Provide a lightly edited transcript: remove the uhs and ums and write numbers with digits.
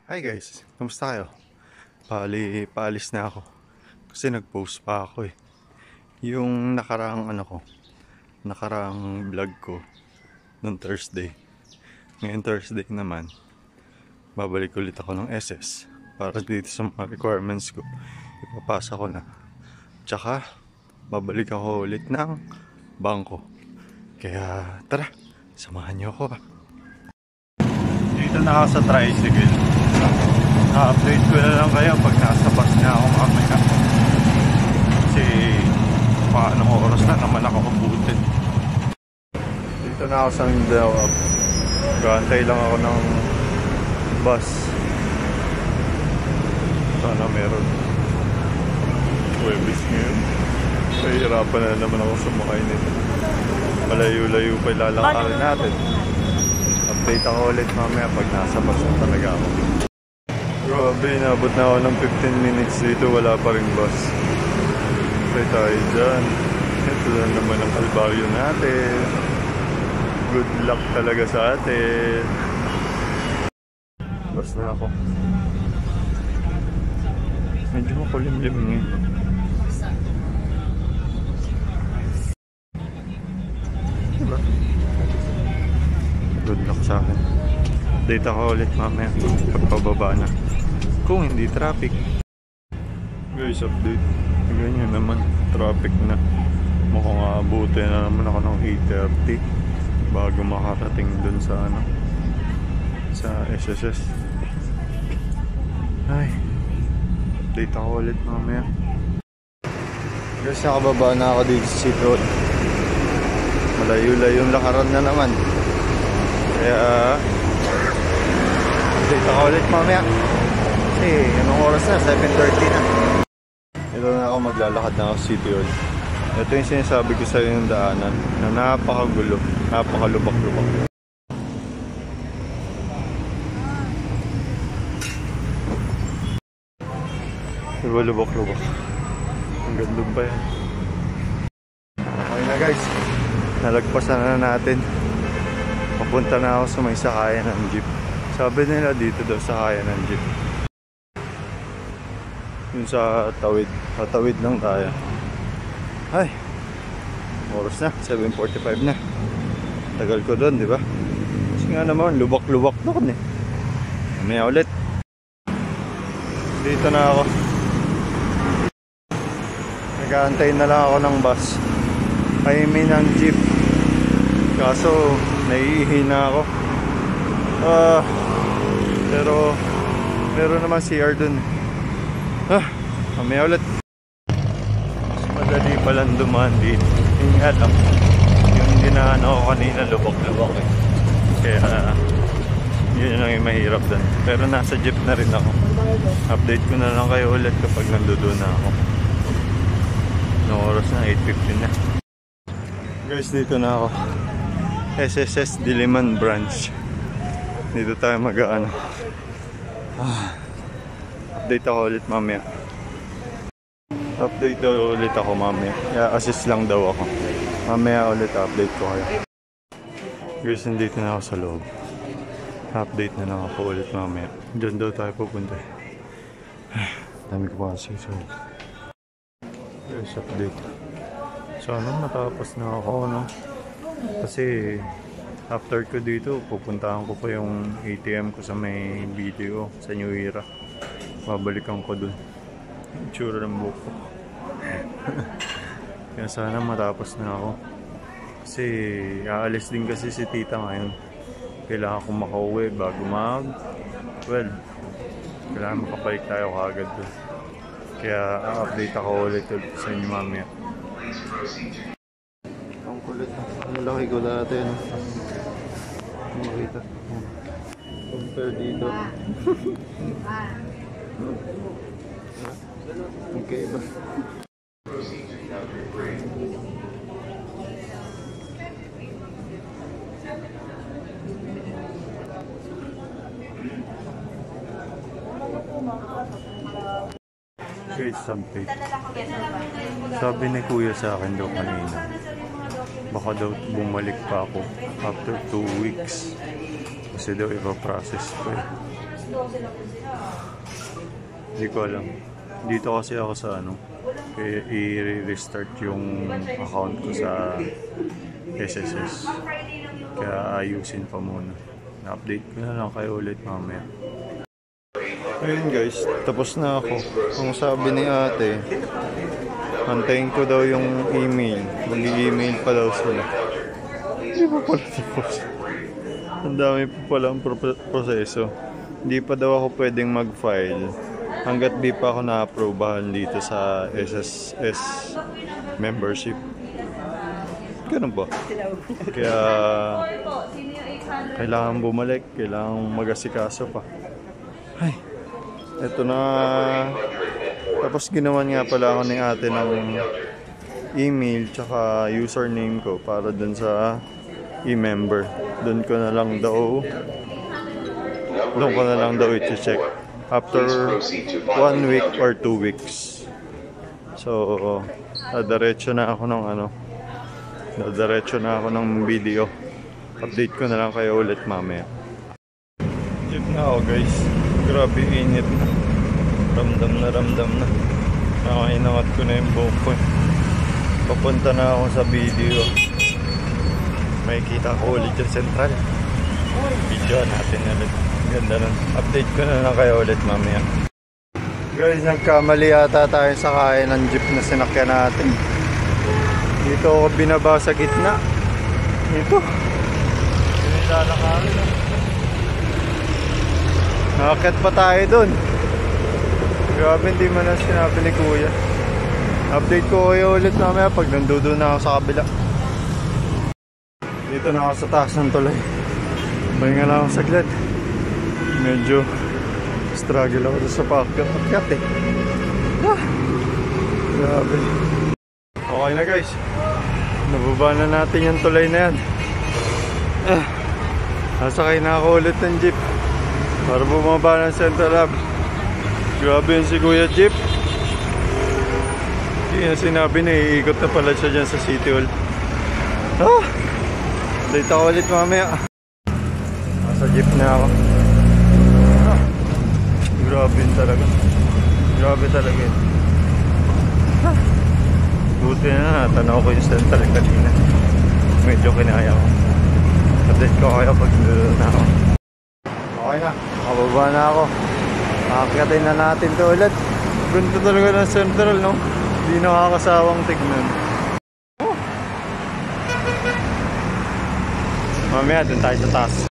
Hi guys, kamusta kayo? Paalis na ako. Kasi nag-post pa ako eh. Yung nakaraang vlog ko nung Thursday. Ngayon Thursday naman, babalik ulit ako ng SS para dito sa mga requirements ko. Ipapasa ko na. Tsaka, babalik ako ulit ng bangko. Kaya tara, samahan niyo ako. Dito na ako sa tricycle. Na-update ko na lang kayo pag nasa bus na ako mamaya. Kasi paanong oras na naman ako kabutin. Dito na ako sa Mindanao. Gantay lang ako ng bus. Sana meron. Webis ngayon. Kahirapan na naman ako sumakay nito. Malayo-layo pa ilalakarin natin. Update ako ulit mamaya pag nasa bus na talaga ako. Grabe, nabot na ako ng 15 minutes dito, wala pa rin bus. Patay tayo dyan. Ito na naman ang kalbaryo natin. Good luck talaga sa atin. Bus na ako. Medyo makulimlim ngayon. Diba? Good luck sa akin. Update ako ulit mamaya pagpababa na. Kung hindi traffic. Guys, update. Ganyan naman, traffic na. Mukhang abuti na naman ako ng 8:30 bago makarating dun sa sa SSS. Ay, update ako ulit mamaya. Guys, nakababa na ako dito sa Seat Road. Malayo-layo yung lakaran na naman. Kaya update ako ulit mamaya. Kasi anong oras na? 7:30 na. Ito na ako, maglalakad na ako sa City Hall. Ito yung sinasabi ko sa yung daanan na napakagulo, napakalubak-lubak. Diba lubak-lubak? Ang gandun pa yan. Okay na guys, nalagpasan na natin. Papunta na ako sa may sakayan ng jeep. Sabi nila dito daw sakayan ng jeep. Yung sa tawid. Tatawid lang tayo. Ay, oras na, 7:45 na. Tagal ko doon, di ba? Kasi nga naman, lubak-lubak doon eh. Mamaya ulit. Dito na ako. Nag-aantay na lang ako ng bus. I mean ng jeep. Kaso, naiihi na ako. Pero, meron naman CR doon. Mamaya ulit. Mas madali palang dumaan dito. Yung nga lang, yung dinaan ako kanina lubak-lubak eh. Kaya yun lang yung mahirap doon. Pero nasa jeep na rin ako. Update ko na lang kayo ulit kapag nandoon na ako. Noong oras na, 8:15 na. Guys, dito na ako. SSS Diliman branch. Dito tayo mag-ano. Update ako ulit mamaya. Update ulit ako mamaya. Assist lang daw ako. Mamaya ulit update ko kayo. Guys, nandito na ako sa loob. Update na lang ako ulit mamaya. Diyan daw tayo pupunta. Dami ko pa kasi. Sorry. Guys, update. Sana matapos na ako, no? Kasi after ko dito, pupuntahan ko pa yung ATM ko sa may video sa New Era. Babalikan ko dun. Itsura ng buhok ko. Kaya sana matapos na ako. Kasi aalis din kasi si tita ngayon. Kailangan kong makauwi bago mag-12. Kailangan makabalik tayo kagad dun. Kaya update ako ulit sa inyo mamaya. Ang kulit. Ang laki ko dati. Makita. Compare dito. Okay ba? Guys, update. Sabi ni kuya sa akin daw kanina, baka daw bumalik pa ako after 2 weeks. Kasi daw ipaprocess ko eh. Hindi ko alam. Dito kasi ako sa ano, i-restart yung account ko sa SSS. Kaya ayusin pa muna. Na-update ko na lang kayo ulit mamaya. Ayun guys, tapos na ako. Kung sabi ni ate, antayin ko daw yung email. Mag-i-email pa daw sila. Hindi pa pala tapos. Ang dami pa palang proseso. Hindi pa daw ako pwedeng mag-file hanggat di pa ako na-approvehan dito sa SSS membership. Ganun ba? Kaya kailangan bumalik, kailangan mag-asikaso pa. Ay, eto na. Tapos ginawan nga pala ako ni ate ng email tsaka username ko para dun sa e-member. Doon ko na lang daw i-check after 1 week or 2 weeks. So, diretso na ako ng video. Update ko na lang kayo ulit mamaya. Jeep na ako guys. Grabe init na. Ramdam na. Nakainangat ko na yung buhok ko. Papunta na ako sa video. May kita ko ulit yung central. Video natin ulit. Ganda nun. Update ko na lang kayo ulit mamaya. Guys, nagkamali yata tayo sa kain ng jeep na sinakyan natin. Dito ako binaba sa gitna. Ito. Nilalakarin. Nakakit pa tayo dun. Grabe, hindi man na sinabi ni kuya. Update ko kayo ulit mamaya pag nandoon na ako sa kabila. Dito na ako sa taas ng tulay. Pahinga lang ako saglit. Medyo struggle ako sa pagkat eh. Grabe. Okay na guys. Nababa na natin yung tulay na yan. Nasakay na ako ulit ng jeep para bumaba ng Central Hub. Grabe yun si Kuya Jeep. Hindi na sinabi na iikot na pala siya dyan sa City Hall. Dito ako ulit mamaya. Nasa jeep na ako. Grabe yun talaga. Grabe talaga yun. Buti na natanaw ko yung Central kanina. Medyo kinaya ko. Update ko kayo pag nilulun na ako. Okay na, makababa na ako. Makakyatin na natin ito ulit. Ganda talaga ng Central, no? Hindi nakakasawang tignan. Mamaya dun tayo sa taas.